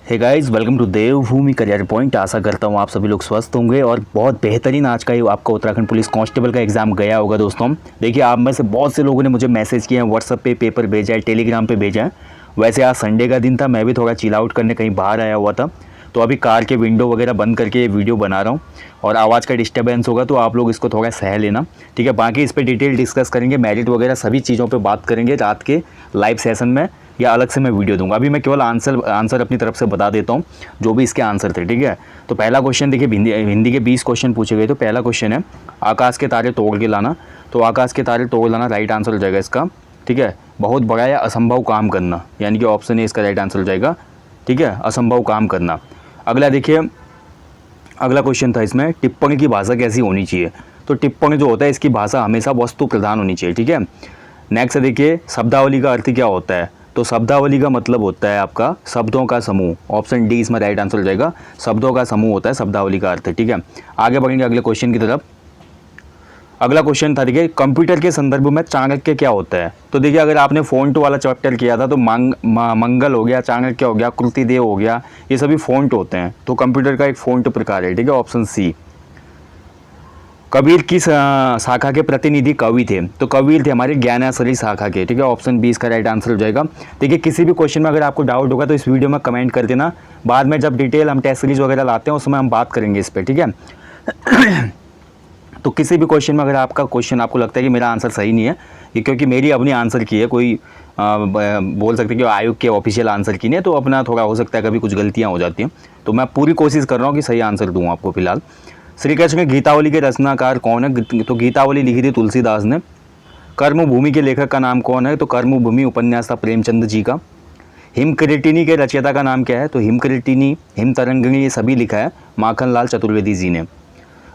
Hey guys, welcome to Devbhoomi career point. आशा करता हूँ आप सभी लोग स्वस्थ होंगे और बहुत बेहतरीन आज का ये आपका उत्तराखंड पुलिस कांस्टेबल का एग्जाम गया होगा। दोस्तों देखिए, आप में से बहुत से लोगों ने मुझे मैसेज किए हैं, व्हाट्सअप पे पेपर भेजा है, टेलीग्राम पे भेजा है। वैसे आज संडे का दिन था, मैं भी थोड़ा चिल आउट करने कहीं बाहर आया हुआ था, तो अभी कार के विंडो वगैरह बंद करके ये वीडियो बना रहा हूँ और आवाज़ का डिस्टर्बेंस होगा तो आप लोग इसको थोड़ा सह लेना, ठीक है। बाकी इस पर डिटेल डिस्कस करेंगे, मेरिट वगैरह सभी चीज़ों पे बात करेंगे रात के लाइव सेशन में, या अलग से मैं वीडियो दूंगा। अभी मैं केवल आंसर अपनी तरफ से बता देता हूँ जो भी इसके आंसर थे, ठीक है। तो पहला क्वेश्चन देखिए, हिंदी के 20 क्वेश्चन पूछे गए। तो पहला क्वेश्चन है आकाश के तारे तोड़ के लाना। तो आकाश के तारे तोड़ लाना राइट आंसर हो जाएगा इसका, ठीक है। बहुत बड़ा या असंभव काम करना, यानी कि ऑप्शन ए इसका राइट आंसर हो जाएगा, ठीक है, असंभव काम करना। अगला देखिए, अगला क्वेश्चन था इसमें टिप्पणी की भाषा कैसी होनी चाहिए। तो टिप्पणी जो होता है इसकी भाषा हमेशा वस्तु प्रधान होनी चाहिए, ठीक है। नेक्स्ट देखिए, शब्दावली का अर्थ क्या होता है। तो शब्दावली का मतलब होता है आपका शब्दों का समूह। ऑप्शन डी इसमें राइट आंसर हो जाएगा, शब्दों का समूह होता है शब्दावली का अर्थ, ठीक है। आगे बढ़ेंगे अगले क्वेश्चन की तरफ। अगला क्वेश्चन था देखिए, कंप्यूटर के संदर्भ में चाणक्य क्या होता है। तो देखिए, अगर आपने फ़ॉन्ट वाला चैप्टर किया था तो मंगल हो गया, चाणक्य हो गया, कृतिदेव हो गया, ये सभी फ़ॉन्ट होते हैं। तो कंप्यूटर का एक फ़ॉन्ट प्रकार है, ठीक है, ऑप्शन सी। कबीर किस शाखा के प्रतिनिधि कवि थे। तो कबीर थे हमारे ज्ञानाश्रयी शाखा के, ठीक है, ऑप्शन बी इसका राइट आंसर हो जाएगा। देखिए, किसी भी क्वेश्चन में अगर आपको डाउट होगा तो इस वीडियो में कमेंट कर देना, बाद में जब डिटेल हम टेस्ट सीरीज वगैरह लाते हैं उसमें हम बात करेंगे इस पर, ठीक है। तो किसी भी क्वेश्चन में अगर आपका क्वेश्चन आपको लगता है कि मेरा आंसर सही नहीं है, ये क्योंकि मेरी अपनी आंसर की है, कोई बोल सकते हैं कि आयोग के ऑफिशियल आंसर की नहीं है, तो अपना थोड़ा हो सकता है कभी कुछ गलतियाँ हो जाती हैं। तो मैं पूरी कोशिश कर रहा हूँ कि सही आंसर दूँ आपको फिलहाल। श्री कृष्ण के गीतावली के रचनाकार कौन है। तो गीतावली लिखी थी तुलसीदास ने। कर्मभूमि के लेखक का नाम कौन है। तो कर्मभूमि उपन्यास था प्रेमचंद जी का। हिमकृतिनी के रचयिता का नाम क्या है। तो हिमकृतिनी, हिमतरंगिणी, ये सभी लिखा है माखनलाल चतुर्वेदी जी ने।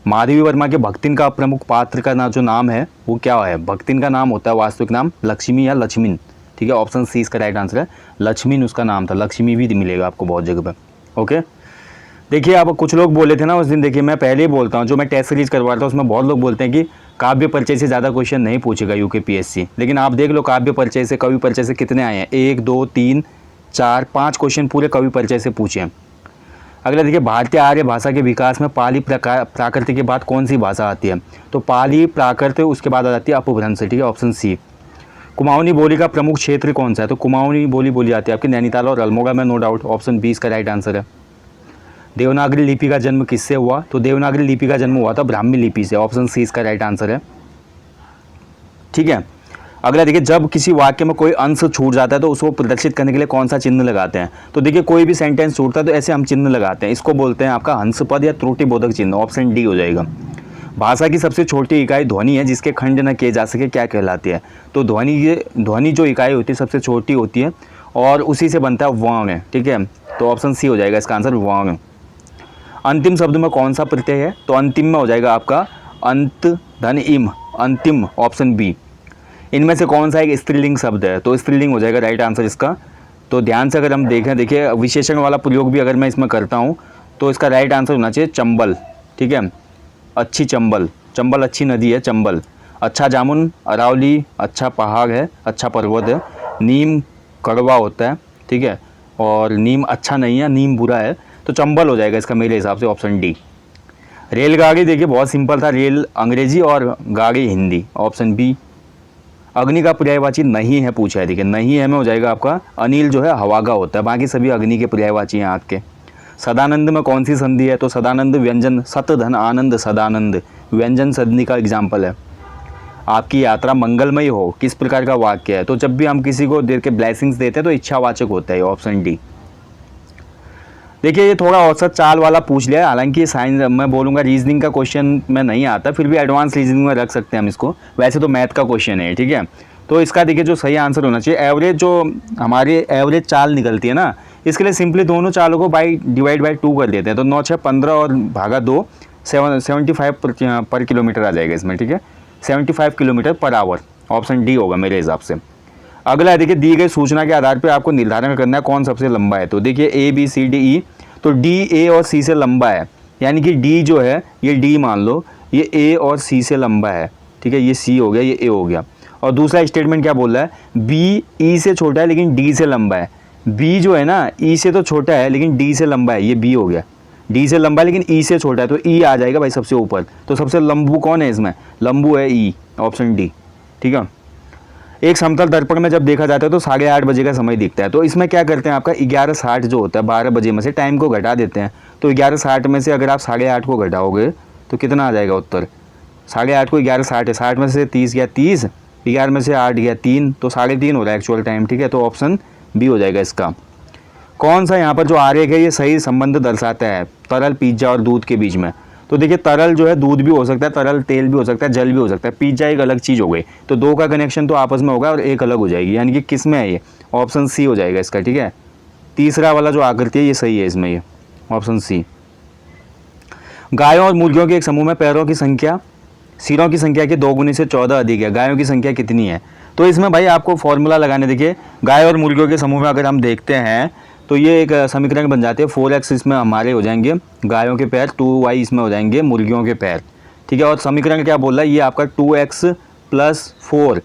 माधवी वर्मा के भक्तिन का प्रमुख पात्र का जो नाम है वो क्या है। भक्तिन का नाम होता है वास्तविक नाम लक्ष्मी या लक्ष्मीन, ठीक है, ऑप्शन सी इसका राइट आंसर है। लक्ष्मीन उसका नाम था, लक्ष्मी भी मिलेगा आपको बहुत जगह पे, ओके। देखिए, अब कुछ लोग बोले थे ना उस दिन, देखिए मैं पहले ही बोलता हूँ, जो मैं टेस्ट सीरीज करवा रहा था उसमें बहुत लोग बोलते हैं कि काव्य परिचय से ज़्यादा क्वेश्चन नहीं पूछेगा यूकेपीएससी। लेकिन आप देख लो काव्य परिचय से, कवि परिचय से कितने आए हैं, 1 2 3 4 5 क्वेश्चन पूरे कवि परिचय से पूछे हैं। अगला देखिए, भारतीय आर्य भाषा के विकास में पाली प्राकृत के बाद कौन सी भाषा आती है। तो पाली, प्राकृत, उसके बाद आ जाती है अपभ्रंश, ठीक है, ऑप्शन सी। कुमाऊनी बोली का प्रमुख क्षेत्र कौन सा है। तो कुमाऊनी बोली बोली जाती है आपकी नैनीताल और अल्मोड़ा में, नो डाउट, ऑप्शन बी इसका राइट आंसर है। देवनागरी लिपि का जन्म किससे हुआ। तो देवनागरी लिपि का जन्म हुआ था ब्राह्मी लिपि से, ऑप्शन सी इसका राइट आंसर है, ठीक है। अगला देखिए, जब किसी वाक्य में कोई अंश छूट जाता है तो उसको प्रदर्शित करने के लिए कौन सा चिन्ह लगाते हैं। तो देखिए, कोई भी सेंटेंस छूटता है तो ऐसे हम चिन्ह लगाते हैं, इसको बोलते हैं आपका हंसपद या त्रुटिबोधक चिन्ह, ऑप्शन डी हो जाएगा। भाषा की सबसे छोटी इकाई ध्वनि है जिसके खंड न किए जा सके, क्या कहलाती है। तो ध्वनि जो इकाई होती है सबसे छोटी होती है और उसी से बनता है वर्ण, ठीक है। तो ऑप्शन सी हो जाएगा इसका आंसर, वर्ण। अंतिम शब्द में कौन सा प्रत्यय है। तो अंतिम में हो जाएगा आपका अंत धन इम, अंतिम, ऑप्शन बी। इनमें से कौन सा एक स्त्रीलिंग शब्द है। तो स्त्रीलिंग हो जाएगा राइट आंसर इसका। तो ध्यान से अगर हम देखें, देखिए विशेषण वाला प्रयोग भी अगर मैं इसमें करता हूँ तो इसका राइट आंसर होना चाहिए चंबल, ठीक है। अच्छी चंबल, चंबल अच्छी नदी है चंबल। अच्छा जामुन, अरावली अच्छा पहाड़ है, अच्छा पर्वत है। नीम कड़वा होता है, ठीक है, और नीम अच्छा नहीं है, नीम बुरा है, तो चंबल हो जाएगा इसका मेरे हिसाब से, ऑप्शन डी। रेलगाड़ी देखिए बहुत सिंपल था, रेल अंग्रेजी और गाड़ी हिंदी, ऑप्शन बी। अग्नि का पर्यायवाची नहीं है पूछा है, देखिए नहीं है में हो जाएगा आपका अनिल जो है हवा का होता है, बाकी सभी अग्नि के पर्यायवाची हैं आग के। सदानंद में कौन सी संधि है। तो सदानंद व्यंजन, सत धन आनंद सदानंद व्यंजन संधि का एग्जाम्पल है। आपकी यात्रा मंगलमय हो किस प्रकार का वाक्य है। तो जब भी हम किसी को दे के ब्लेसिंग्स देते हैं तो इच्छावाचक होता है, ऑप्शन डी। देखिए, ये थोड़ा औसत चाल वाला पूछ लिया है, हालांकि साइंस मैं बोलूँगा रीजनिंग का क्वेश्चन में नहीं आता, फिर भी एडवांस रीजनिंग में रख सकते हैं हम इसको। वैसे तो मैथ का क्वेश्चन है, ठीक है। तो इसका देखिए जो सही आंसर होना चाहिए, एवरेज जो हमारी एवरेज चाल निकलती है ना, इसके लिए सिंपली दोनों चालों को डिवाइड बाई 2 कर देते हैं। तो 9 6 15 और भागा 2, 75 पर किलोमीटर आ जाएगा इसमें, ठीक है, 75 kilometre per hour, option D होगा मेरे हिसाब से। अगला है देखिए, दी गई सूचना के आधार पर आपको निर्धारण करना है कौन सबसे लंबा है। तो देखिए A B C D E, तो डी ए और सी से लंबा है, यानी कि डी जो है ये डी मान लो, ये ए और सी से लंबा है, ठीक है, ये सी हो गया, ये ए हो गया। और दूसरा स्टेटमेंट क्या बोल रहा है, बी ई से छोटा है लेकिन डी से लंबा है, बी जो है ना ई से तो छोटा है लेकिन डी से लंबा है, ये बी हो गया। डी से लंबा है लेकिन ई से छोटा है, तो ई आ जाएगा भाई सबसे ऊपर। तो सबसे लंबू कौन है इसमें? लंबू है ई, ऑप्शन डी। ठीक है। एक समतल दर्पण में जब देखा जाता है तो 8:30 बजे का समय दिखता है। तो इसमें क्या करते हैं, आपका 11:60 जो होता है 12 बजे में से टाइम को घटा देते हैं। तो 11:60 में से अगर आप 8:30 को घटाओगे तो कितना आ जाएगा उत्तर? 8:30 को 11:60 है, 60 में से 30 गया 30, 11 में से 8 गया 3, तो 3:30 हो रहा है एक्चुअल टाइम। ठीक है, तो ऑप्शन बी हो जाएगा इसका। कौन सा यहाँ पर जो आरेख है ये सही संबंध दर्शाता है तरल पिज्जा और दूध के बीच में? तो देखिए तरल जो है दूध भी हो सकता है, तरल तेल भी हो सकता है, जल भी हो सकता है, पिज्जा एक अलग चीज़ हो गई। तो दो का कनेक्शन तो आपस में होगा और एक अलग हो जाएगी, यानी कि किस में है ये? ऑप्शन सी हो जाएगा इसका। ठीक है, तीसरा वाला जो आकृति है ये सही है इसमें, ये ऑप्शन सी। गायों और मुर्गियों के एक समूह में पैरों की संख्या सिरों की संख्या के 2 गुने से 14 अधिक है, गायों की संख्या कितनी है? तो इसमें भाई आपको फॉर्मूला लगाने, देखिए गाय और मुर्गियों के समूह में अगर हम देखते हैं तो ये एक समीकरण बन जाते हैं। 4x इसमें हमारे हो जाएंगे गायों के पैर, 2y इसमें हो जाएंगे मुर्गियों के पैर। ठीक है, और समीकरण क्या बोल रहा है, ये आपका 2x + 4।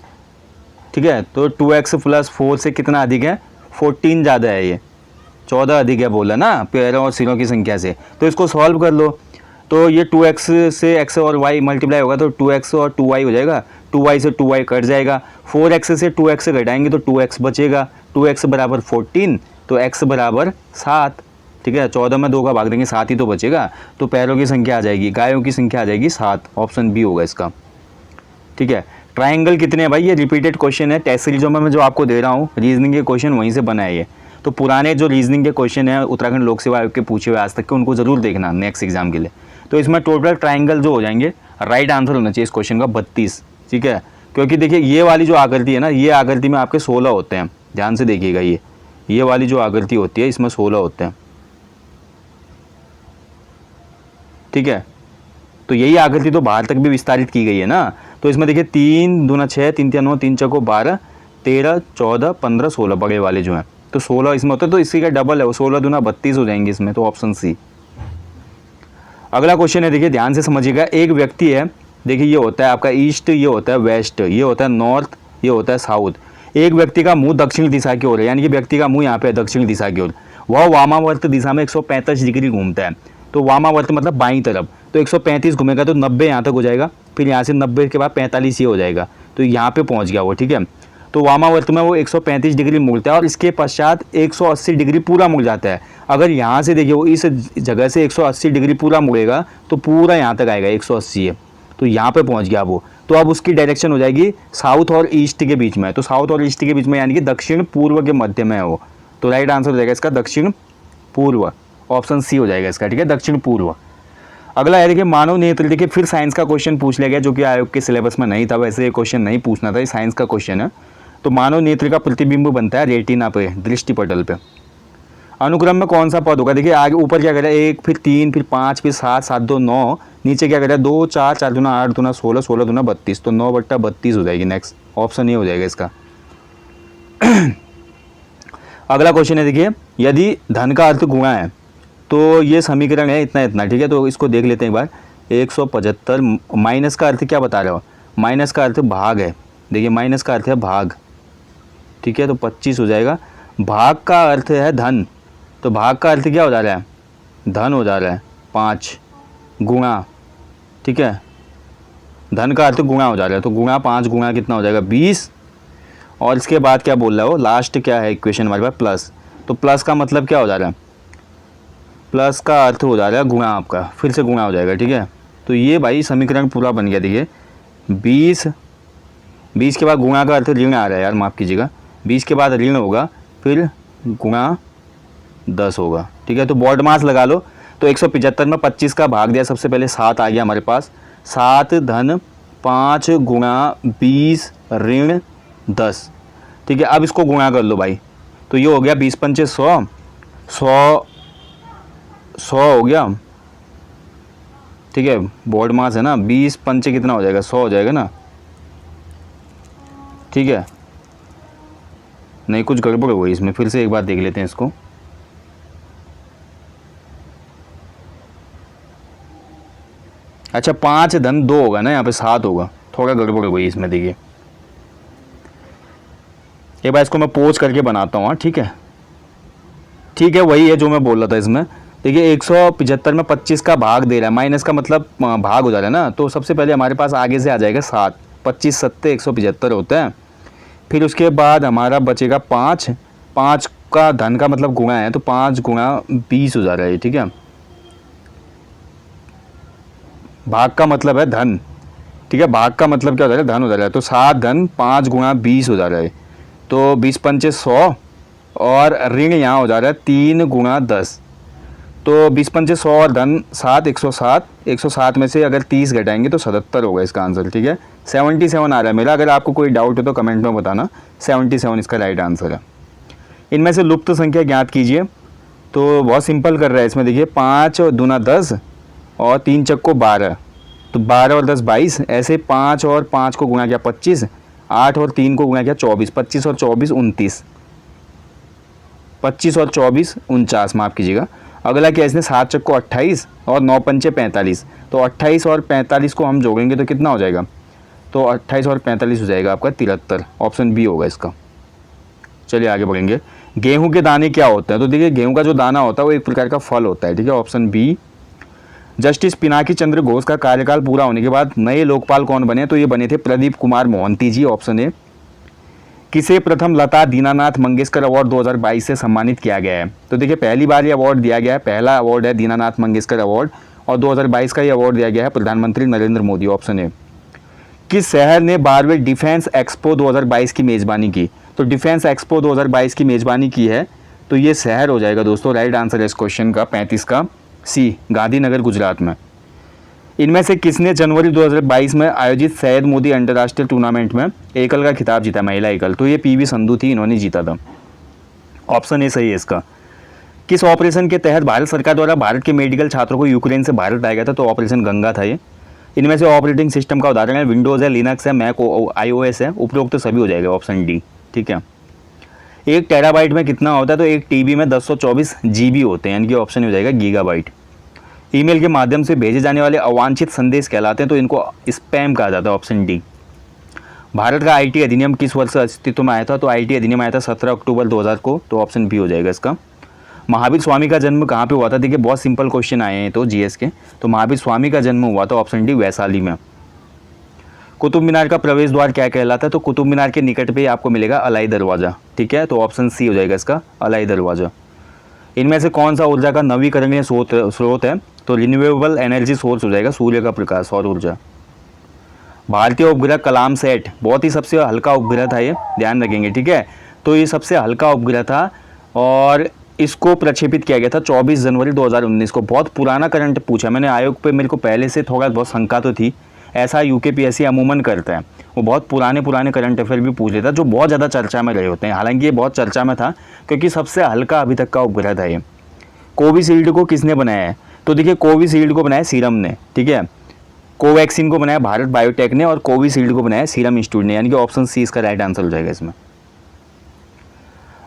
ठीक है, तो 2x + 4 से कितना अधिक है? 14 ज़्यादा है, ये 14 अधिक है बोला ना पैरों और सिरों की संख्या से। तो इसको सॉल्व कर लो, तो ये 2x से x और y मल्टीप्लाई होगा तो 2x और 2y हो जाएगा, 2y से 2y कट जाएगा, 4x से 2x घटाएंगे तो 2x बचेगा, 2x बराबर 14, तो x बराबर 7। ठीक है, 14 में 2 का भाग देंगे 7 ही तो बचेगा, तो पैरों की संख्या आ जाएगी, गायों की संख्या आ जाएगी 7, ऑप्शन बी होगा इसका। ठीक है, ट्राइंगल कितने हैं भाई? ये रिपीटेड क्वेश्चन है टेस्ट सीरीजों में मैं जो आपको दे रहा हूँ, रीजनिंग के क्वेश्चन वहीं से बना है ये। तो पुराने जो रीजनिंग के क्वेश्चन है उत्तराखंड लोक सेवा आयोग के पूछे हुए आज तक के, उनको जरूर देखना नेक्स्ट एग्जाम के लिए। तो इसमें टोटल ट्राइंगल जो हो जाएंगे, राइट आंसर होना चाहिए इस क्वेश्चन का 32। ठीक है, क्योंकि देखिए ये वाली जो आकृति है ना, ये आकृति में आपके 16 होते हैं, ध्यान से देखिएगा, ये वाली जो आकृति होती है इसमें 16 होते हैं। ठीक है, तो यही आकृति तो बाहर तक भी विस्तारित की गई है ना। तो इसमें देखिए 3 दूना 6, 3 3 9, 3 चौको 12, 13 14 15 16 बड़े वाले जो हैं, तो 16 इसमें होते हैं, तो इसी का डबल है वो, 16 दूना 32 हो जाएंगे इसमें, तो ऑप्शन सी। अगला क्वेश्चन है, देखिए ध्यान से समझिएगा। एक व्यक्ति है, देखिए ये होता है आपका ईस्ट, ये होता है वेस्ट, ये होता है नॉर्थ, ये होता है साउथ। एक व्यक्ति का मुंह दक्षिण दिशा की ओर है, यानी कि व्यक्ति का मुंह यहाँ पे है दक्षिण दिशा की ओर, वह वामावर्त दिशा में 135 डिग्री घूमता है। तो वामावर्त मतलब बाईं तरफ, तो 135 घूमेगा तो 90 यहाँ तक हो जाएगा, फिर यहाँ से 90 के बाद 45 ये हो जाएगा, तो यहाँ पे पहुँच गया वो। ठीक है, तो वामावर्त में वो 135 डिग्री मुड़ता है और इसके पश्चात 180 डिग्री पूरा मुड़ जाता है। अगर यहाँ से देखिए वो इस जगह से 180 डिग्री पूरा मुड़ेगा तो पूरा यहाँ तक आएगा, 180 है, तो यहाँ पे पहुँच गया वो। तो अब उसकी डायरेक्शन हो जाएगी साउथ और ईस्ट के बीच में, तो साउथ और ईस्ट के बीच में यानी कि दक्षिण पूर्व के मध्य में है वो। तो राइट आंसर हो जाएगा इसका दक्षिण पूर्व, ऑप्शन सी हो जाएगा इसका। ठीक है, दक्षिण पूर्व। अगला है देखिए मानव नेत्र, देखिए फिर साइंस का क्वेश्चन पूछ लिया गया जो कि आयोग के सिलेबस में नहीं था, वैसे ये क्वेश्चन नहीं पूछना था, ये साइंस का क्वेश्चन है। तो मानव नेत्र का प्रतिबिंब बनता है रेटिना पे, दृष्टिपटल पे। अनुक्रम में कौन सा पद होगा? देखिए आगे ऊपर क्या करें, 1 फिर 3 फिर 5 फिर 7 7 2 9, नीचे क्या करें 2 4 4 दूना 8 दूना 16 16 दूना 32, तो 9/32 हो जाएगी, नेक्स्ट ऑप्शन ये हो जाएगा इसका। अगला क्वेश्चन है, देखिए यदि धन का अर्थ गुणा है तो ये समीकरण है इतना इतना। ठीक है, तो इसको देख लेते हैं एक बार। 175 माइनस का अर्थ क्या बता रहे हो? माइनस का अर्थ भाग है, देखिए माइनस का अर्थ है भाग। ठीक है, तो 25 हो जाएगा। भाग का अर्थ है धन, तो भाग का अर्थ क्या हो जा रहा है? धन हो जा रहा है, 5 गुणा। ठीक है, धन का अर्थ गुणा हो जा रहा है, तो गुणा 5 गुणा कितना हो जाएगा 20। और इसके बाद क्या बोल रहा हो, लास्ट क्या है इक्वेशन हमारे पास प्लस, तो प्लस का मतलब क्या हो जा रहा है? प्लस का अर्थ हो जा रहा है गुणा, आपका फिर से गुणा हो जाएगा। ठीक है, तो ये भाई समीकरण पूरा बन गया। देखिए 20 के बाद गुणा का अर्थ ऋण आ रहा है यार, माफ़ कीजिएगा, 20 के बाद ऋण होगा, फिर गुणा 10 होगा। ठीक है, तो बॉड मास लगा लो। तो 175 में 25 का भाग दिया, सबसे पहले 7 आ गया हमारे पास, 7 धन 5 गुणा 20 ऋण 10। ठीक है, अब इसको गुणा कर लो भाई, तो ये हो गया 20 पंचे 100, 100 हो गया। ठीक है, बॉड मास है ना, 20 पंचे कितना हो जाएगा 100 हो जाएगा ना। ठीक है, नहीं कुछ गड़बड़ हो गई इसमें, फिर से एक बार देख लेते हैं इसको। अच्छा 5 धन 2 होगा ना, यहाँ पे 7 होगा, थोड़ा गड़बड़ हो गई इसमें। देखिए एक बार इसको मैं पोज करके बनाता हूँ। ठीक है, ठीक है, वही है जो मैं बोल रहा था इसमें। देखिए 175 में 25 का भाग दे रहा है, माइनस का मतलब भाग हो जा रहा है ना, तो सबसे पहले हमारे पास आगे से आ जाएगा 7, 25 सत्ते 175 होता है। फिर उसके बाद हमारा बचेगा 5, 5 का धन का मतलब गुणा है, तो 5 गुणा 20 हो जा रहा है, ठीक है। भाग का मतलब है धन, ठीक है, भाग का मतलब क्या हो जा रहा है, धन हो जा रहा है, तो 7 धन 5 गुणा 20 हो जा रहा है, तो 20 पंचे 100, और ऋण यहाँ हो जा रहा है 3 गुणा 10, तो 20 पंचे 100 और धन 7, 107, 107 में से अगर 30 घटाएंगे तो 77 होगा इसका आंसर, ठीक है। 77 आ रहा है मेरा, अगर आपको कोई डाउट हो तो कमेंट में बताना, 77 इसका राइट आंसर है। इनमें से लुप्त संख्या ज्ञात कीजिए, तो बहुत सिंपल कर रहा है इसमें। देखिए 5 दूना 10 और 3 चक्को 12, तो 12 और 10 22, ऐसे 5 और 5 को गुणा किया 25, 8 और 3 को गुणा किया 24, 25 और 24 29, 25 और 24 49, माफ़ कीजिएगा। अगला क्या इसने 7 चक्को 28 और 9 पंचे 45, तो 28 और 45 को हम जोड़ेंगे तो कितना हो जाएगा, तो 28 और 45 हो जाएगा आपका 73, ऑप्शन बी होगा इसका। चलिए आगे बढ़ेंगे। गेहूं के दाने क्या होते हैं, तो देखिए गेहूं का जो दाना होता है वो एक प्रकार का फल होता है, ठीक है, option B. Justice Pinaki Chandra Ghosh का कार्यकाल पूरा होने के बाद नए लोकपाल कौन बने, तो ये बने थे प्रदीप कुमार मोहंती जी, ऑप्शन ए। किसे प्रथम लता दीनानाथ मंगेशकर अवार्ड 2022 से सम्मानित किया गया है, तो देखिए पहली बार ये अवार्ड दिया गया है, पहला अवार्ड है दीनानाथ मंगेशकर अवार्ड, और 2022 का ये अवार्ड दिया गया है प्रधानमंत्री नरेंद्र मोदी, ऑप्शन ए। किस शहर ने 12वें डिफेंस एक्सपो 2022 की मेज़बानी की, तो डिफेंस एक्सपो 2022 की मेज़बानी की है, तो ये शहर हो जाएगा दोस्तों, राइट आंसर है इस क्वेश्चन का 35 का सी, गांधीनगर गुजरात में। इनमें से किसने जनवरी 2022 में आयोजित सैयद मोदी अंतर्राष्ट्रीय टूर्नामेंट में एकल का खिताब जीता, महिला एकल, तो ये पीवी संधू थी, इन्होंने जीता था, ऑप्शन ए सही है इसका। किस ऑपरेशन के तहत भारत सरकार द्वारा भारत के मेडिकल छात्रों को यूक्रेन से भारत लाया गया था, तो ऑपरेशन गंगा था ये। इनमें से ऑपरेटिंग सिस्टम का उदाहरण है विंडोज़ है, लिनक्स है, मैक iOS है, उपरोक्त तो सभी हो जाएगा, ऑप्शन डी, ठीक है। 1 टेराबाइट में कितना होता है, तो 1 TB में 1024 GB होते हैं, यानी कि ऑप्शन हो जाएगा गीगाबाइट। ईमेल के माध्यम से भेजे जाने वाले अवांछित संदेश कहलाते हैं, तो इनको स्पैम कहा जाता है, ऑप्शन डी। भारत का IT अधिनियम किस वर्ष अस्तित्व में आया था, तो IT अधिनियम आया था 17 अक्टूबर 2000 को, तो ऑप्शन बी हो जाएगा इसका। महावीर स्वामी का जन्म कहाँ पे हुआ था, देखिए बहुत सिंपल क्वेश्चन आए हैं तो GS के, तो महावीर स्वामी का जन्म हुआ था, ऑप्शन डी, वैशाली में। कुतुब मीनार का प्रवेश द्वार क्या कहलाता है, तो कुतुब मीनार के निकट पे आपको मिलेगा अलाई दरवाज़ा, ठीक है, तो ऑप्शन सी हो जाएगा इसका, अलाई दरवाज़ा। इनमें से कौन सा ऊर्जा का नवीकरणीय स्रोत है, तो रिन्यूएबल एनर्जी सोर्स हो जाएगा सूर्य का प्रकाश, सौर ऊर्जा। भारतीय उपग्रह कलाम सेट बहुत ही सबसे हल्का उपग्रह था, ये ध्यान रखेंगे, ठीक है, तो ये सबसे हल्का उपग्रह था और इसको प्रक्षेपित किया गया था 24 जनवरी 2019 को। बहुत पुराना करंट पूछा मैंने, आयोग पे मेरे को पहले से थोड़ा बहुत शंका तो थी, ऐसा UKPSC अमूमन करता है, वो बहुत पुराने करंट अफेयर भी पूछ लेता जो बहुत ज़्यादा चर्चा में रहे होते हैं, हालांकि ये बहुत चर्चा में था क्योंकि सबसे हल्का अभी तक का उपग्रह था ये। कोविशील्ड को किसने बनाया है, तो देखिए कोविशील्ड को बनाया सीरम ने, ठीक है, कोवैक्सीन को बनाया भारत बायोटेक ने और कोविशील्ड को बनाया सीरम इंस्टीट्यूट ने, यानी कि ऑप्शन सी इसका राइट आंसर हो जाएगा इसमें।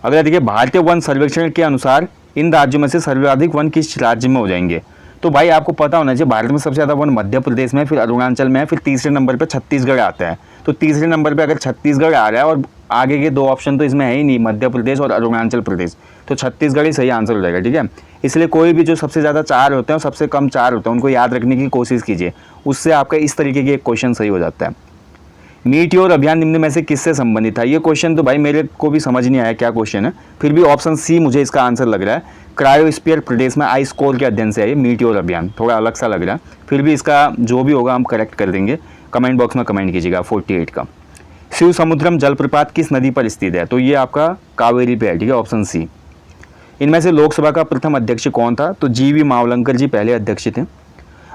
अगला देखिए भारतीय वन सर्वेक्षण के अनुसार इन राज्यों में से सर्वाधिक वन किस राज्य में हो जाएंगे, तो भाई आपको पता होना चाहिए भारत में सबसे ज़्यादा वन मध्य प्रदेश में, फिर अरुणाचल में, फिर तीसरे नंबर पे छत्तीसगढ़ आता है, तो तीसरे नंबर पे अगर छत्तीसगढ़ आ रहा है और आगे के 2 ऑप्शन तो इसमें है ही नहीं, मध्य प्रदेश और अरुणाचल प्रदेश, तो छत्तीसगढ़ ही सही आंसर हो जाएगा, ठीक है। इसलिए कोई भी जो सबसे ज़्यादा 4 होते हैं और सबसे कम 4 होते हैं उनको याद रखने की कोशिश कीजिए, उससे आपका इस तरीके के एक क्वेश्चन सही हो जाता है। मीटियोर अभियान निम्न में से किससे संबंधित था, ये क्वेश्चन तो भाई मेरे को भी समझ नहीं आया क्या क्वेश्चन है, फिर भी ऑप्शन सी मुझे इसका आंसर लग रहा है, क्रायोस्फीयर प्रदेश में आइस कोर के अध्ययन से है ये मीटियोर अभियान, थोड़ा अलग सा लग रहा है, फिर भी इसका जो भी होगा हम करेक्ट कर देंगे, कमेंट बॉक्स में कमेंट कीजिएगा। 48 का शिव समुद्रम जलप्रपात किस नदी पर स्थित है, तो ये आपका कावेरी पे है, ठीक है, ऑप्शन सी। इनमें से लोकसभा का प्रथम अध्यक्ष कौन था, तो GV मावलंकर जी पहले अध्यक्ष थे।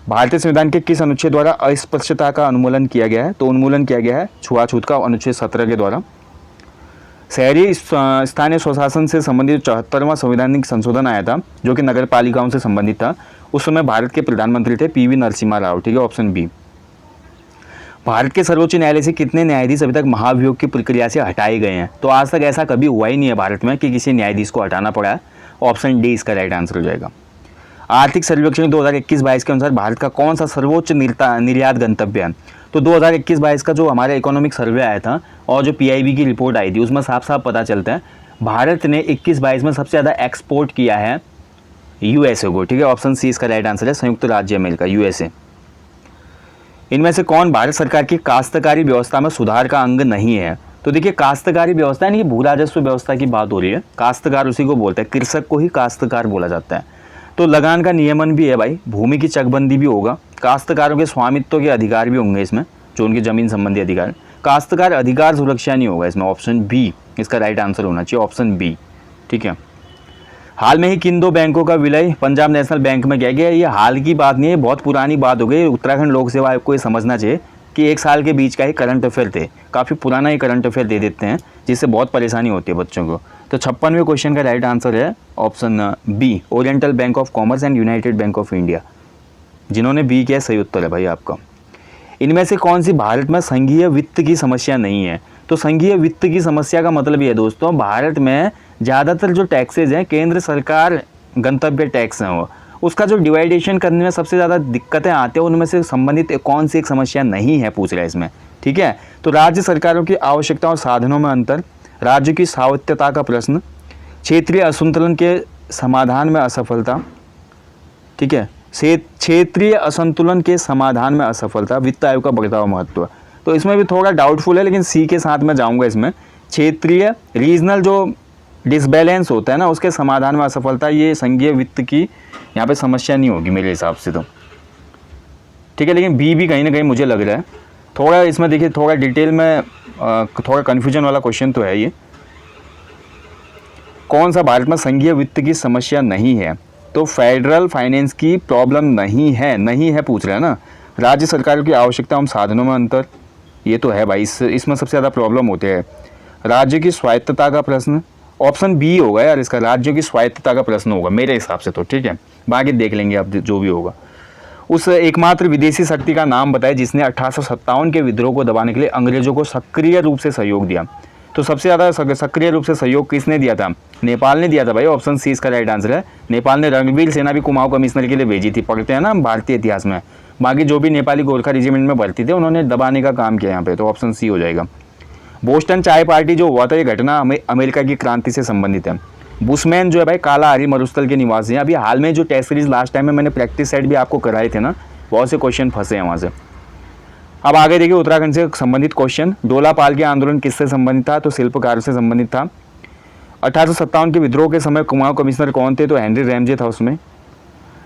भारतीय संविधान के किस अनुच्छेद द्वारा अस्पृश्यता का उन्मूलन किया गया है, तो उन्मूलन किया गया है छुआछूत का अनुच्छेद 17 के द्वारा। शहरी स्थानीय स्वशासन से संबंधित 74वां संवैधानिक संशोधन आया था जो कि नगर पालिकाओं से संबंधित था, उस समय भारत के प्रधानमंत्री थे PV नरसिम्हा राव, ठीक है, ऑप्शन बी। भारत के सर्वोच्च न्यायालय से कितने न्यायाधीश अभी तक महाभियोग की प्रक्रिया से हटाए गए हैं, तो आज तक ऐसा कभी हुआ ही नहीं है भारत में कि किसी न्यायाधीश को हटाना पड़ा है, ऑप्शन डी इसका राइट आंसर हो जाएगा। आर्थिक सर्वेक्षण 2021-22 के अनुसार भारत का कौन सा सर्वोच्च निर्यात गंतव्य है, तो 2021-22 का जो हमारा इकोनॉमिक सर्वे आया था और जो PIB की रिपोर्ट आई थी उसमें साफ साफ पता चलता है भारत ने 21-22 में सबसे ज़्यादा एक्सपोर्ट किया है यूएसए को, ठीक है। ऑप्शन सी इसका राइट आंसर है, संयुक्त राज्य अमेरिका, यूएसए। इनमें से कौन भारत सरकार की काश्तकारी व्यवस्था में सुधार का अंग नहीं है? तो देखिए, काश्तकारी व्यवस्था यानी कि भू राजस्व व्यवस्था की बात हो रही है। काश्तकार उसी को बोलते हैं, कृषक को ही काश्तकार बोला जाता है। तो लगान का नियमन भी है भाई, भूमि की चकबंदी भी होगा, काश्तकारों के स्वामित्व के अधिकार भी होंगे इसमें, जो उनकी जमीन संबंधी अधिकार। काश्तकार अधिकार सुरक्षा नहीं होगा इसमें, ऑप्शन बी इसका राइट आंसर होना चाहिए, ऑप्शन बी, ठीक है। हाल में ही किन दो बैंकों का विलय पंजाब नेशनल बैंक में किया गया? ये हाल की बात नहीं है, बहुत पुरानी बात हो गई। उत्तराखंड लोक सेवा आयोग को ये समझना चाहिए कि 1 साल के बीच का ही करंट अफेयर थे, काफ़ी पुराना ही करंट अफेयर दे देते हैं, जिससे बहुत परेशानी होती है बच्चों को। तो 56वें क्वेश्चन का राइट आंसर है option B, Oriental Bank of Commerce and United Bank of India. जिन्होंने बी किया सही उत्तर है भाई आपका। इनमें से कौन सी भारत में संघीय वित्त की समस्या नहीं है? तो संघीय वित्त की समस्या का मतलब ये है दोस्तों, भारत में ज़्यादातर जो टैक्सेज हैं केंद्र सरकार गंतव्य टैक्स हैं, वो उसका जो डिवाइडेशन करने में सबसे ज़्यादा दिक्कतें आती हैं, उनमें से संबंधित कौन सी एक समस्या नहीं है पूछ रहा है इसमें, ठीक है। तो राज्य सरकारों की आवश्यकता और साधनों में अंतर, राज्य की स्वायत्तता का प्रश्न, क्षेत्रीय असंतुलन के समाधान में असफलता, ठीक है, क्षेत्रीय असंतुलन के समाधान में असफलता, वित्त आयोग का बढ़ता हुआ महत्व। तो इसमें भी थोड़ा डाउटफुल है, लेकिन सी के साथ मैं जाऊंगा इसमें। क्षेत्रीय रीजनल जो डिसबैलेंस होता है ना, उसके समाधान में असफलता, ये संघीय वित्त की यहाँ पे समस्या नहीं होगी मेरे हिसाब से तो, ठीक है। लेकिन बी भी कहीं ना कहीं मुझे लग रहा है थोड़ा, इसमें देखिए थोड़ा डिटेल में थोड़ा कन्फ्यूजन वाला क्वेश्चन तो है ये। कौन सा भारत में संघीय वित्त की समस्या नहीं है? तो फेडरल फाइनेंस की प्रॉब्लम नहीं है पूछ रहा है ना। राज्य सरकारों की आवश्यकता और साधनों में अंतर, ये तो है भाई, इसमें सबसे ज़्यादा प्रॉब्लम होते हैं। राज्य की स्वायत्तता का प्रश्न, ऑप्शन बी होगा यार इसका, राज्यों की स्वायत्तता का प्रश्न होगा मेरे हिसाब से तो, ठीक है। बाकी देख लेंगे आप जो भी होगा। उस एकमात्र विदेशी शक्ति का नाम बताए जिसने 1857 के विद्रोह को दबाने के लिए अंग्रेजों को सक्रिय रूप से सहयोग दिया। तो सबसे ज़्यादा सक्रिय रूप से सहयोग किसने दिया था? नेपाल ने दिया था भाई, ऑप्शन सी इसका राइट आंसर है। नेपाल ने रणवीर सेना भी कुमाऊं कमिश्नर के लिए भेजी थी, पढ़ते हैं ना भारतीय इतिहास में। बाकी जो भी नेपाली गोरखा रेजिमेंट में भर्ती थे उन्होंने दबाने का काम किया यहाँ पे, तो ऑप्शन सी हो जाएगा। बोस्टन चाय पार्टी जो हुआ था, ये घटना अमेरिका की क्रांति से संबंधित है। बुशमैन जो है भाई कालाहारी मरुस्थल के निवासी हैं। अभी हाल में जो टेस्ट सीरीज लास्ट टाइम में मैंने प्रैक्टिस सेट भी आपको कराए थे ना, बहुत से क्वेश्चन फंसे हैं वहाँ से। अब आगे देखिए उत्तराखंड से संबंधित क्वेश्चन, डोला पाल के आंदोलन किससे संबंधित था? तो शिल्पकारों से संबंधित था। 1857 के विद्रोह के समय कुमाऊं कमिश्नर कौन थे? तो हेनरी रैमजे था उसमें।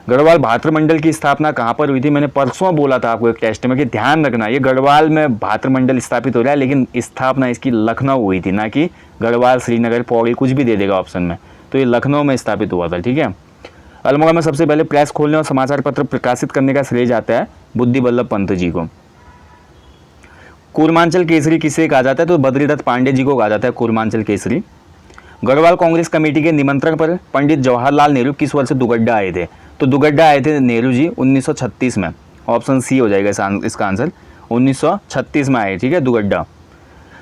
गढ़वाल भातृमंडल की स्थापना कहाँ पर हुई थी? मैंने परसों बोला था आपको एक टेस्ट में कि ध्यान रखना, ये गढ़वाल में भातृमंडल स्थापित हो रहा है, लेकिन स्थापना इसकी लखनऊ हुई थी, ना कि गढ़वाल, श्रीनगर, पौड़ी, कुछ भी दे देगा ऑप्शन में। तो ये लखनऊ में स्थापित हुआ था, ठीक है। अल्मोड़ा में सबसे पहले प्रेस खोलने और समाचार पत्र प्रकाशित करने का श्रेय जाता है बुद्धि बल्लभ पंत जी को। कूर्मांचल केसरी किसे कहा जाता है? तो बद्रीदत्त पांडे जी को कहा जाता है कूर्मांचल केसरी। गढ़वाल कांग्रेस कमेटी के निमंत्रण पर पंडित जवाहरलाल नेहरू किस वर्ष दुगड्डा आए थे? तो दुगड्डा आए थे नेहरू जी 1936 में, ऑप्शन सी हो जाएगा इसका आंसर, 1936 में आए, ठीक है, दुगड्डा।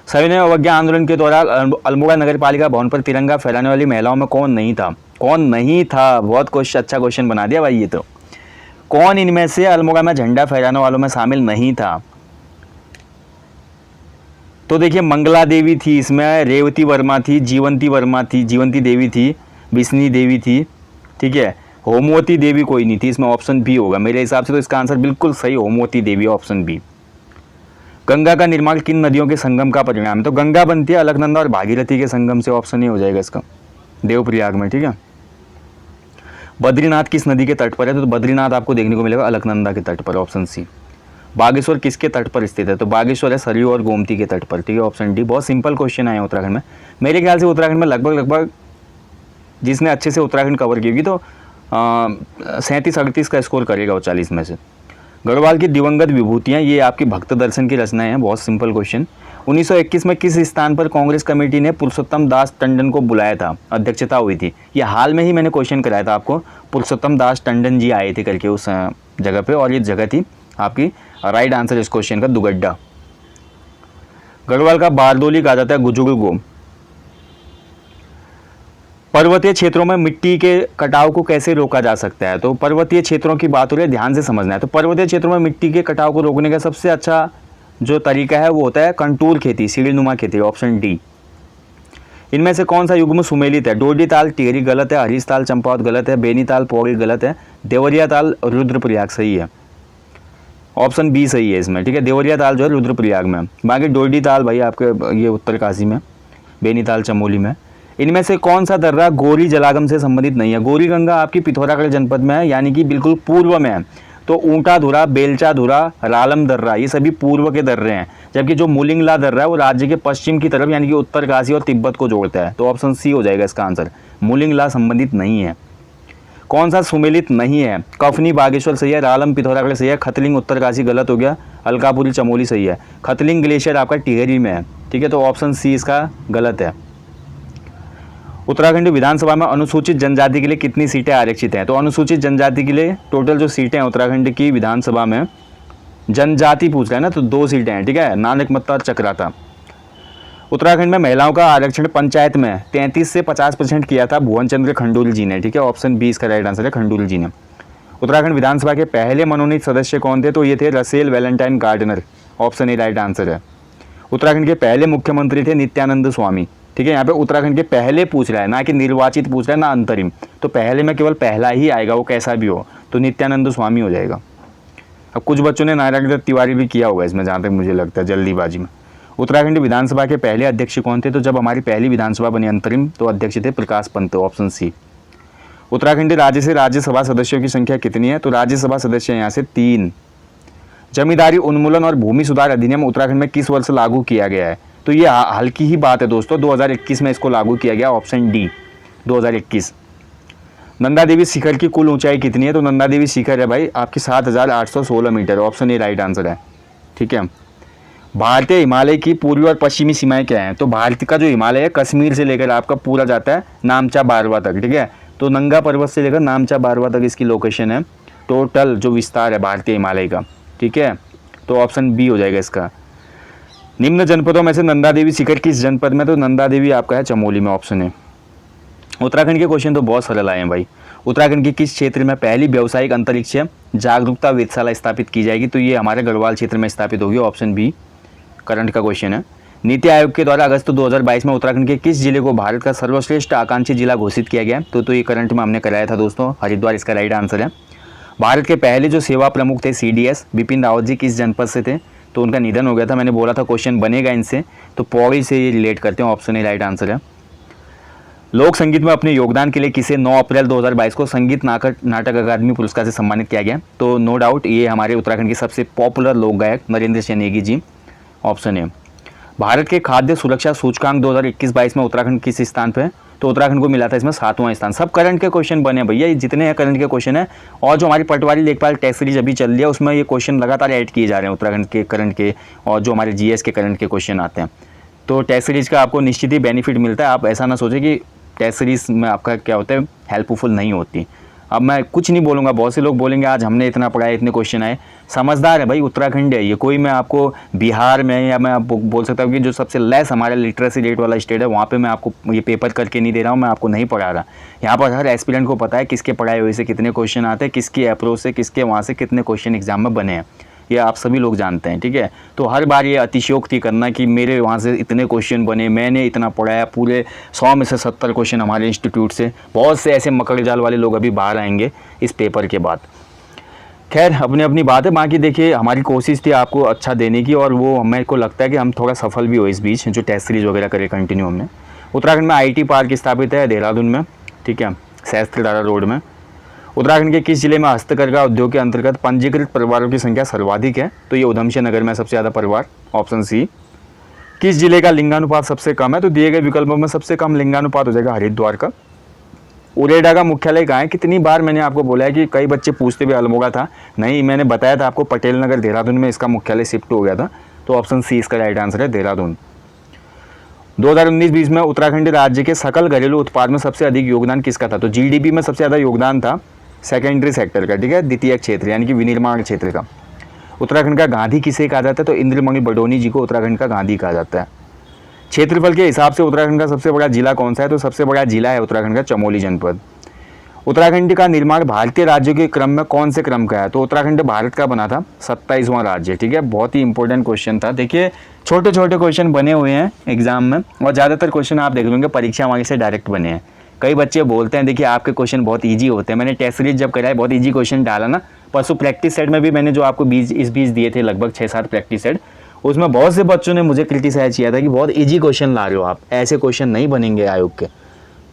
सविनय अवज्ञा आंदोलन के दौरान अल्मोड़ा नगर पालिका भवन पर तिरंगा फहराने वाली महिलाओं में कौन नहीं था? कौन नहीं था? बहुत अच्छा क्वेश्चन बना दिया भाई ये तो। कौन इनमें से अल्मोड़ा में झंडा फहराने वालों में शामिल नहीं था? तो देखिए मंगला देवी थी इसमें, रेवती वर्मा थी, जीवंती देवी थी, बिस्नी देवी थी, ठीक है। होमवती देवी कोई नहीं थी इसमें, ऑप्शन बी होगा मेरे हिसाब से। तो इसका आंसर बिल्कुल सही, होमवती देवी, ऑप्शन बी। गंगा का निर्माण किन नदियों के संगम का परिणाम है? तो गंगा बनती है अलकनंदा और भागीरथी के संगम से, ऑप्शन ए हो जाएगा इसका, देवप्रयाग में, ठीक है। बद्रीनाथ किस नदी के तट पर है? तो बद्रीनाथ आपको देखने को मिलेगा अलकनंदा के तट पर, ऑप्शन सी। बागेश्वर किसके तट पर स्थित है? तो बागेश्वर है सरयू और गोमती के तट पर, ठीक है, ऑप्शन डी। बहुत सिंपल क्वेश्चन आए उत्तराखंड में। मेरे ख्याल से उत्तराखंड में लगभग जिसने अच्छे से उत्तराखंड कवर की होगी तो 37-38 का स्कोर करेगा वो 40 में से। गढ़वाल की दिवंगत विभूतियाँ, ये आपकी भक्त दर्शन की रचनाएं हैं, बहुत सिंपल क्वेश्चन। 1921 में किस स्थान पर कांग्रेस कमेटी ने पुरुषोत्तम दास टंडन को बुलाया था, अध्यक्षता हुई थी? ये हाल में ही मैंने क्वेश्चन कराया था आपको, पुरुषोत्तम दास टंडन जी आए थे करके उस जगह पे, और ये जगह थी आपकी राइट आंसर इस क्वेश्चन का दुगड्डा। गढ़वाल का बारदोली कहा जाता है गुजुगु को। पर्वतीय क्षेत्रों में मिट्टी के कटाव को कैसे रोका जा सकता है? तो पर्वतीय क्षेत्रों की बात हो रही है, ध्यान से समझना है। तो पर्वतीय क्षेत्रों में मिट्टी के कटाव को रोकने का सबसे अच्छा जो तरीका है वो होता है कंटूर खेती, सीढ़ीनुमा खेती, ऑप्शन डी। इनमें से कौन सा युग्म सुमेलित है? डोडी ताल टिहरी गलत है, हरीश ताल चंपावत गलत है, बेनी ताल पौड़ी गलत है, देवरिया ताल रुद्रप्रयाग सही है। ऑप्शन बी सही है इसमें, ठीक है। देवरिया ताल जो है रुद्रप्रयाग में, बाकी डोडी ताल भाई आपके ये उत्तरकाशी में, बेनी ताल चमोली में। इनमें से कौन सा दर्रा गौरी जलागम से संबंधित नहीं है? गौरी गंगा आपकी पिथौरागढ़ जनपद में है, यानी कि बिल्कुल पूर्व में है। तो ऊंटा धुरा, बेलचा धुरा, रालम दर्रा ये सभी पूर्व के दर्रे हैं, जबकि जो मुलिंगला दर्रा है वो राज्य के पश्चिम की तरफ यानी कि उत्तरकाशी और तिब्बत को जोड़ता है। तो ऑप्शन सी हो जाएगा इसका आंसर, मुलिंगला संबंधित नहीं है। कौन सा सुमेलित नहीं है? कफनी बागेश्वर सही है, रालम पिथौरागढ़ सही है, खतलिंग उत्तरकाशी गलत हो गया, अलकापुरी चमोली सही है। खतलिंग ग्लेशियर आपका टिहरी में है, ठीक है। तो ऑप्शन सी इसका गलत है। उत्तराखंड विधानसभा में अनुसूचित जनजाति के लिए कितनी सीटें आरक्षित हैं? तो अनुसूचित जनजाति के लिए टोटल जो सीटें हैं उत्तराखंड की विधानसभा में, जनजाति पूछ रहा है ना, तो 2 सीटें हैं, ठीक है, नानकमत्ता और चक्राता। उत्तराखंड में महिलाओं का आरक्षण पंचायत में 33 से 50% किया था भुवन चंद्र खंडूल जी ने, ठीक है। ऑप्शन 20 का राइट आंसर है, खंडूल जी ने। उत्तराखंड विधानसभा के पहले मनोनीत सदस्य कौन थे? तो ये थे Russell Valentine Gardner, option A right answer है। उत्तराखंड के पहले मुख्यमंत्री थे नित्यानंद स्वामी, ठीक है। यहाँ पे उत्तराखंड के पहले पूछ रहा है, ना कि निर्वाचित पूछ रहा है, ना अंतरिम। तो पहले में केवल पहला ही आएगा, वो कैसा भी हो, तो नित्यानंद स्वामी हो जाएगा। अब कुछ बच्चों ने नारायण दत्त तिवारी भी किया होगा इसमें, जहाँ तक मुझे लगता है, जल्दीबाजी में। उत्तराखंड विधानसभा के पहले अध्यक्ष कौन थे? तो जब हमारी पहली विधानसभा बनी अंतरिम, तो अध्यक्ष थे प्रकाश पंत, ऑप्शन सी। उत्तराखंड राज्य से राज्यसभा सदस्यों की संख्या कितनी है? तो राज्यसभा सदस्य यहाँ से 3। जमींदारी उन्मूलन और भूमि सुधार अधिनियम उत्तराखंड में किस वर्ष लागू किया गया है? तो ये हल्की ही बात है दोस्तों, 2021 में इसको लागू किया गया, ऑप्शन डी 2021। नंदा देवी शिखर की कुल ऊंचाई कितनी है? तो नंदा देवी शिखर है भाई आपकी 7,816 metre, option A right answer है, ठीक है। भारतीय हिमालय की पूर्वी और पश्चिमी सीमाएं क्या हैं? तो भारत का जो हिमालय है कश्मीर से लेकर आपका पूरा जाता है नामचा बारवा तक, ठीक है। तो नंगा पर्वत से लेकर नामचा बारवा तक इसकी लोकेशन है, टोटल जो विस्तार है भारतीय हिमालय का, ठीक है। तो ऑप्शन बी हो जाएगा इसका। निम्न जनपदों में से नंदा देवी शिखर किस जनपद में? तो नंदा देवी आपका है चमोली में, ऑप्शन है। उत्तराखंड के क्वेश्चन तो बहुत सरल आए हैं भाई। उत्तराखंड के किस क्षेत्र में पहली व्यावसायिक अंतरिक्ष जागरूकता वेधशाला स्थापित की जाएगी? तो ये हमारे गढ़वाल क्षेत्र में स्थापित होगी, ऑप्शन बी करंट का क्वेश्चन है। नीति आयोग के द्वारा अगस्त 2022 में उत्तराखंड के किस जिले को भारत का सर्वश्रेष्ठ आकांक्षी जिला घोषित किया गया? तो ये करंट में हमने कराया था दोस्तों, हरिद्वार इसका राइट आंसर है। भारत के पहले जो सेवा प्रमुख थे CDS बिपिन रावत जी किस जनपद से थे? तो उनका निधन हो गया था, मैंने बोला था क्वेश्चन बनेगा इनसे, तो पौड़ी से ये रिलेट करते हैं, ऑप्शन ए राइट आंसर है। लोक संगीत में अपने योगदान के लिए किसे 9 अप्रैल 2022 को संगीत नाटक अकादमी पुरस्कार से सम्मानित किया गया? तो नो डाउट ये हमारे उत्तराखंड के सबसे पॉपुलर लोक गायक नरेंद्र सिंह नेगी जी, ऑप्शन ए। भारत के खाद्य सुरक्षा सूचकांक 2021-22 में उत्तराखंड किस स्थान पे है? तो उत्तराखंड को मिला था इसमें 7वां स्थान। सब करंट के क्वेश्चन बने भैया, ये जितने हैं करंट के क्वेश्चन है, और जो हमारी पटवारी लेखपाल टेस्ट सीरीज अभी चल रही है उसमें ये क्वेश्चन लगातार ऐड किए जा रहे हैं उत्तराखंड के करंट के, और जो हमारे GS के करंट के क्वेश्चन आते हैं। तो टेस्ट सीरीज का आपको निश्चित ही बेनिफिट मिलता है, आप ऐसा ना सोचें कि टेस्ट सीरीज में आपका क्या होता है हेल्पफुल नहीं होती। अब मैं कुछ नहीं बोलूँगा, बहुत से लोग बोलेंगे आज हमने इतना पढ़ाया, इतने क्वेश्चन आए। समझदार है भाई उत्तराखंड है ये, कोई मैं आपको बिहार में या मैं आपको बोल सकता हूँ कि जो सबसे लेस हमारा लिटरेसी रेट वाला स्टेट है वहाँ पे मैं आपको ये पेपर करके नहीं दे रहा हूँ, मैं आपको नहीं पढ़ा रहा। यहाँ पर हर एस्पिरेंट को पता है किसके पढ़ाई हुए से कितने क्वेश्चन आते हैं, किसकी अप्रोच से किसके वहाँ से कितने क्वेश्चन एग्जाम में बने हैं, ये आप सभी लोग जानते हैं, ठीक है। तो हर बार ये अतिशयोक्ति करना कि मेरे वहाँ से इतने क्वेश्चन बने, मैंने इतना पढ़ाया, पूरे 100 में से 70 क्वेश्चन हमारे इंस्टीट्यूट से, बहुत से ऐसे मकड़ जाल वाले लोग अभी बाहर आएंगे इस पेपर के बाद। खैर अपनी अपनी बात है, बाकी देखिए हमारी कोशिश थी आपको अच्छा देने की, और वो हमें को लगता है कि हम थोड़ा सफल भी हो इस बीच, जो टेस्ट सीरीज वगैरह करे कंटिन्यू हमने। उत्तराखंड में IT पार्क स्थापित है देहरादून में, ठीक है, सहस्त्रधारा रोड में। उत्तराखंड के किस जिले में हस्तकरघा उद्योग के अंतर्गत पंजीकृत परिवारों की संख्या सर्वाधिक है? तो ये उधमसिंह नगर में सबसे ज़्यादा परिवार, ऑप्शन सी। किस जिले का लिंगानुपात सबसे कम है? तो दिए गए विकल्पों में सबसे कम लिंगानुपात हो जाएगा हरिद्वार का। उरेडा का मुख्यालय कहाँ है? कितनी बार मैंने आपको बोला है कि कई बच्चे पूछते हुए अल्मोड़ा था, नहीं मैंने बताया था आपको पटेल नगर देहरादून में इसका मुख्यालय शिफ्ट हो गया था, तो ऑप्शन सी इसका राइट आंसर है, देहरादून। 2019-20 में उत्तराखंड राज्य के सकल घरेलू उत्पाद में सबसे अधिक योगदान किसका था? तो GDP में सबसे ज़्यादा योगदान था सेकेंडरी सेक्टर का, ठीक है, द्वितीय क्षेत्र यानी कि विनिर्माण क्षेत्र का। उत्तराखंड का गांधी किसे कहा जाता है? तो इंद्रमणि बडोनी जी को उत्तराखंड का गांधी कहा जाता है। क्षेत्रफल के हिसाब से उत्तराखंड का सबसे बड़ा जिला कौन सा है? तो सबसे बड़ा जिला है उत्तराखंड का चमोली जनपद। उत्तराखंड का निर्माण भारतीय राज्यों के क्रम में कौन से क्रम का है? तो उत्तराखंड भारत का बना था 27वां राज्य। ठीक है, बहुत ही इंपॉर्टेंट क्वेश्चन था। देखिए छोटे छोटे क्वेश्चन बने हुए हैं एग्जाम में, और ज़्यादातर क्वेश्चन आप देख लेंगे परीक्षा वहीं से डायरेक्ट बने हैं। कई बच्चे बोलते हैं देखिए आपके क्वेश्चन बहुत ईजी होते हैं। मैंने टेस्ट सीरीज जब कराया बहुत ईजी क्वेश्चन डाला ना, परसों प्रैक्टिस सेट में भी मैंने जो आपको 20 दिए थे, लगभग 6-7 प्रैक्टिस सेट, उसमें बहुत से बच्चों ने मुझे क्रिटिसाइज किया था कि बहुत ईजी क्वेश्चन ला रहे हो आप, ऐसे क्वेश्चन नहीं बनेंगे आयोग के।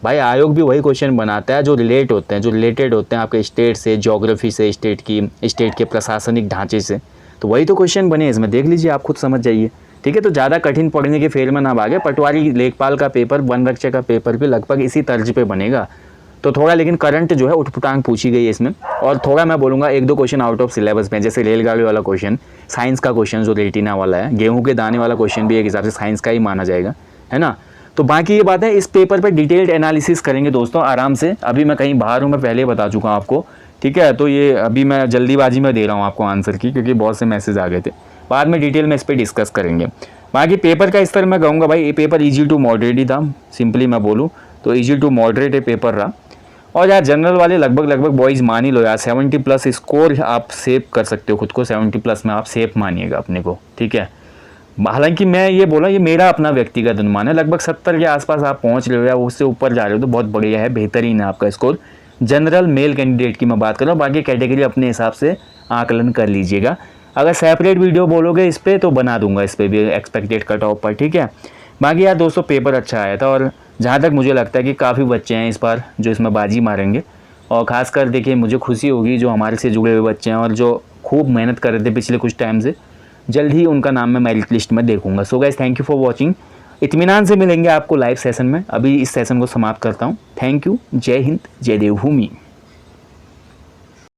भाई आयोग भी वही क्वेश्चन बनाता है जो रिलेटेड होते हैं आपके स्टेट से, ज्योग्राफी से, स्टेट के प्रशासनिक ढांचे से। तो वही तो क्वेश्चन बने इसमें, देख लीजिए आप खुद समझ जाइए। ठीक है, तो ज़्यादा कठिन पढ़ने के फेर में ना भागे। पटवारी लेखपाल का पेपर, वन रक्षक का पेपर भी लगभग इसी तर्ज पे बनेगा। तो थोड़ा लेकिन करंट जो है उठपटांग पूछी गई है इसमें, और थोड़ा मैं बोलूँगा 1-2 क्वेश्चन आउट ऑफ सिलेबस में, जैसे रेलगाड़ी वाला क्वेश्चन, साइंस का क्वेश्चन जो रेटिना वाला है, गेहूँ के दाने वाला क्वेश्चन भी एक हिसाब से साइंस का ही माना जाएगा, है ना। तो बाकी ये बात है, इस पेपर पे डिटेल्ड एनालिसिस करेंगे दोस्तों आराम से। अभी मैं कहीं बाहर हूँ, मैं पहले बता चुका हूँ आपको। ठीक है, तो ये अभी मैं जल्दीबाजी में दे रहा हूँ आपको आंसर की, क्योंकि बहुत से मैसेज आ गए थे। बाद में डिटेल में इस पर डिस्कस करेंगे। बाकी पेपर का स्तर मैं कहूँगा भाई, ये पेपर ईजी टू मॉडरेट ही था, सिंपली मैं बोलूँ तो ईजी टू मॉडरेट ये पेपर रहा। और यार जनरल वाले लगभग बॉयज़ मान ही लो यार, 70+ स्कोर आप सेव कर सकते हो खुद को, 70+ में आप सेफ मानिएगा अपने को। ठीक है, हालांकि मैं ये बोला, ये मेरा अपना व्यक्तिगत अनुमान है, लगभग 70 के आसपास आप पहुंच रहे हो या उससे ऊपर जा रहे हो तो बहुत बढ़िया है, बेहतरीन है आपका स्कोर। जनरल मेल कैंडिडेट की मैं बात कर रहा हूँ, बाकी कैटेगरी अपने हिसाब से आकलन कर लीजिएगा। अगर सेपरेट वीडियो बोलोगे इस पर तो बना दूंगा, इस पर भी एक्सपेक्टेड कट ऑफ पर। ठीक है, बाकी यार दोस्तों पेपर अच्छा आया था, और जहाँ तक मुझे लगता है कि काफ़ी बच्चे हैं इस बार जो इसमें बाजी मारेंगे। और ख़ासकर देखिए मुझे खुशी होगी जो हमारे से जुड़े हुए बच्चे हैं और जो खूब मेहनत कर रहे थे पिछले कुछ टाइम से, जल्द ही उनका नाम मैं मेरिट लिस्ट में देखूंगा। So guys thank you for watching. इत्मीनान से मिलेंगे आपको लाइव सेशन में। अभी इस सेशन को समाप्त करता हूँ। थैंक यू, जय हिंद, जय देवभूमि।